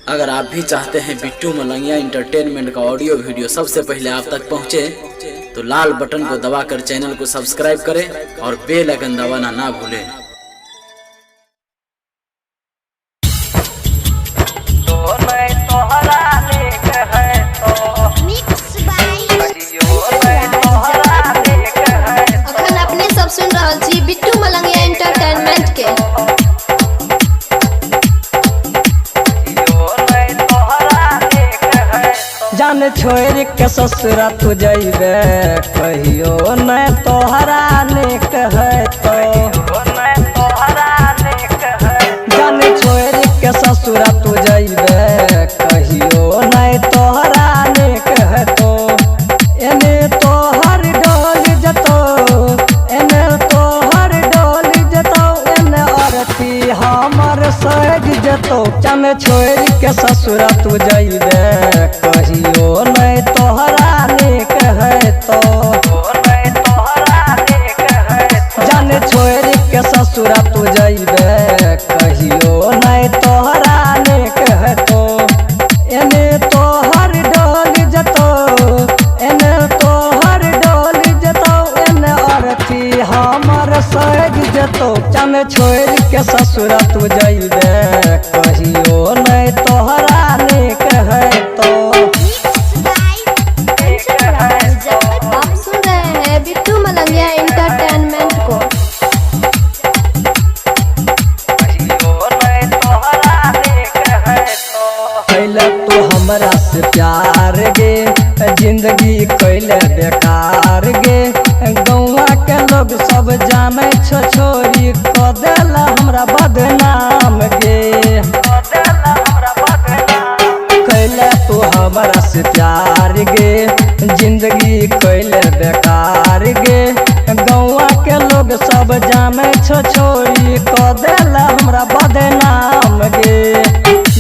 अगर आप भी चाहते हैं बिट्टू मलंगिया इंटरटेनमेंट का ऑडियो वीडियो सबसे पहले आप तक पहुंचे, तो लाल बटन को दबाकर चैनल को सब्सक्राइब करें और बेल आइकन दबाना ना भूलें। अपने सब सुन रहा छी बिट्टू मलंगिया इंटरटेनमेंट के। जान छोड़ के ससुरा तू जइबे कहियो न तोहरा निक है तो। जान छोड़ के ससुरा तू जइबे कहियो न तोहरा निक है तो। एने तोहर डोल जतो, एने तोहर डोल जतो, एने औरती हमर सज जतो। जान छोड़ के ससुरा तू जइबे कहियो नहीं तोहरा निक है तो। जान छोड़ के ससुरा तू जइबे कहियो नहीं तोहरा निक है तो। एने तोहर डोल जतो, एने तोहर डोल जतो, एने औरती हमर सज जतो। जान छोड़ के ससुरा तू जइबे कहियो नहीं तोहरा निक है तो। आप सुन रहे हैं बिट्टू मलंगिया इंटरटेनमेंट को। कैले तू हमरा से प्यार गे, जिंदगी कैले बेकार गे। गौवा के लोग सब जाने छो छोरी क देला हमरा बदनाम गे। कैले तू हमरा से प्यार गे, जिंदगी कैले बेकार गे। गौवा के लोग सब जाने छो छोरी क देला हमरा बदनाम गे।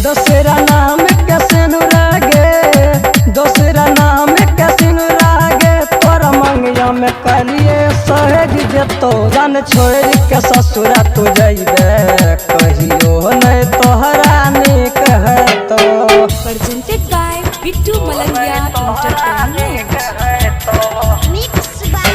दोसरा नाम के सिनुरा गे, दोसरा नाम के सिनुरा गे। तोरा मंगिया में कलिए सहज जेतो। जान छोड़ के ससुरा तू जइबे कहियो नहीं तोहरा निक है तो। presented by Bittu Malangiya Entertainment. Mixed by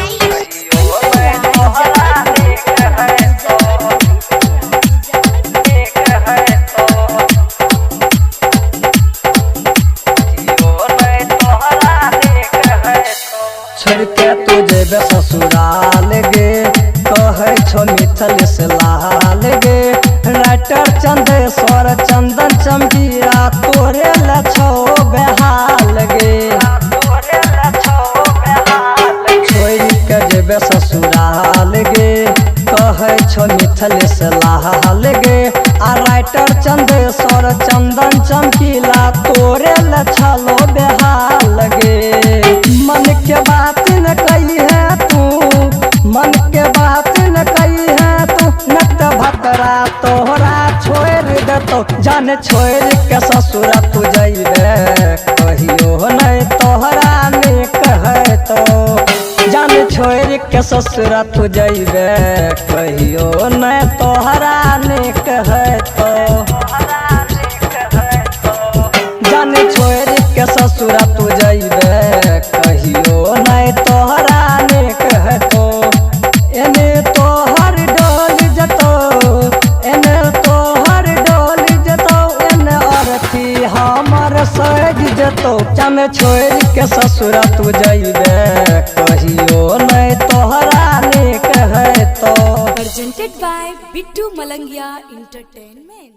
छोड़ के तू जेबे ससुराल गे, कहे छो मिथल से लाल गे। राइटर चंदेश्वर चंदन चमकीरा तोरे लछो बेहाल गे। छोड़ के जेबे ससुराल गे, कहे छो मिथल से लाल गे। आ राइटर चंदेश्वर चंदन चमकीला तोरे लछलो बेहाल गे। मन के बात न कही है तू, मन के बात न कही है तू। नट भतरा तोहरा छोड़ देतो। जान छोड़ के ससुरा तू जइबे कहियो नहीं तोहरा निक है तो। जान छोड़ के ससुरा तू जइबे कहियो नहीं तोहरा निक है तो। जान छोड़ के ससुरा तू जइबे कहियो नहीं तोहरा निक है तो। एने तोहर डोल जतो, एने तोहर डोल जतो, एने औरती हमर सज जतो। जान छोड़ के ससुरा तू जइबे कहियो नहीं तोहरा निक है तो। Presented by Bittu Malangiya Entertainment.